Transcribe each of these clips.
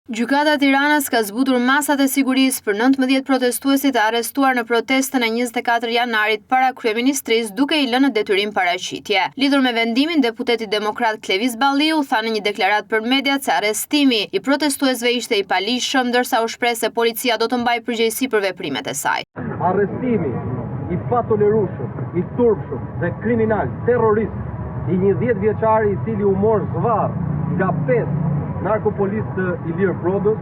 Gjykata e Tiranës ka zbutur masat e sigurisë për 19 protestuesit arrestuar në protestën e 24 janarit para kryeministrisë duke i lënë në detyrim paraqitje. Lidhur me vendimin, deputeti demokrat Klevis Balliu tha në një deklaratë për mediat se arrestimi i protestuesve ishte i palishëm, ndërsa u shpreh se policia do të mbajë përgjegjësi për veprimet e saj. Arrestimi i patolerueshëm, i turpshëm dhe kriminal terrorist i një 10 vjeçari i cili u mor zvarr nga 5 narkopolis të Ilir Brodës,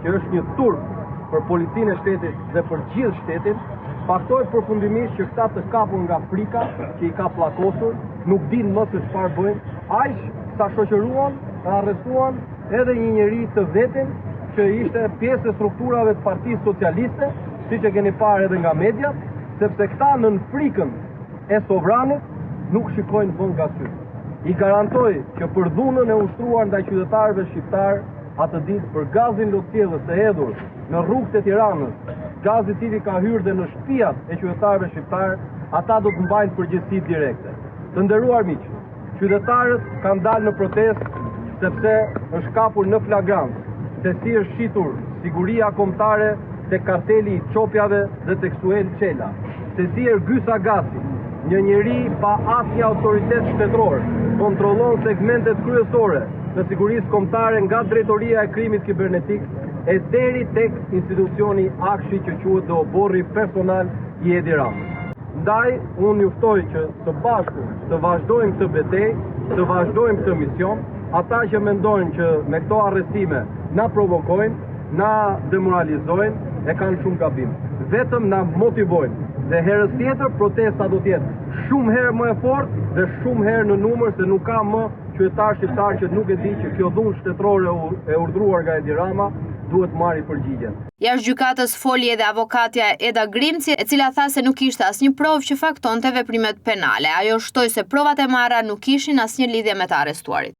që është një turp për policinë e shtetit dhe për gjithë shtetin, faktoi përfundimisht që këta të kapur nga frika që i ka pllakosur, nuk dinë më se çfarë bëjnë, aq sa shoqëruan dhe arrestuan edhe një njeri të vetin që ishte pjesë e strukturave të Partisë Socialiste, siç e keni parë edhe nga mediat, sepse këta nën frikën e sovranit nuk shikojnë vend nga sy. I garantoj që për dhunën e ushtruar ndaj qytetarëve shqiptar atë ditë për gazin lotësjellës të hedhur në rrugët e Tiranës, gazi i cili ka hyrë dhe në shtëpiat e qytetarëve shqiptar, ata do të mbajnë përgjegjësi direkte. Të nderuar miq, qytetarët kanë dalë në protestë sepse është kapur në flagrancë se si është shitur siguria kombëtare te karteli i çopjave dhe tek Suel Çela, se si Ergyz Agasi, një njeri pa asnjë autoritet shtetëror, kontrollon segmentet kryesore të sigurisë kombëtare nga drejtoria e krimit kibernetik e deri tek institucioni Akshi që quhet dhe oborri personal i Edi Ramës. Ndaj, unë juftoj që të bashku të vazhdojmë këtë betejë, të vazhdojmë këtë mision, ata që mendojnë që me këto arrestime na provokojnë, na demoralizojnë, e kanë shumë gabim. Vetëm na motivojnë. Dhe herës tjetër protesta do të jetë shumë herë më e fortë dhe shumë herë në numër, se nuk ka më qytetar shqiptar që nuk e di që kjo dhunë shtetërore e urdhëruar nga Edi Rama duhet marrë përgjigjen. Jashtë gjykatës foli edhe avokatja Eda Grimci, e cila tha se nuk kishte asnjë provë që faktonte veprimet penale. Ajo shtoi se provat e marra nuk kishin asnjë lidhje me të arrestuarit.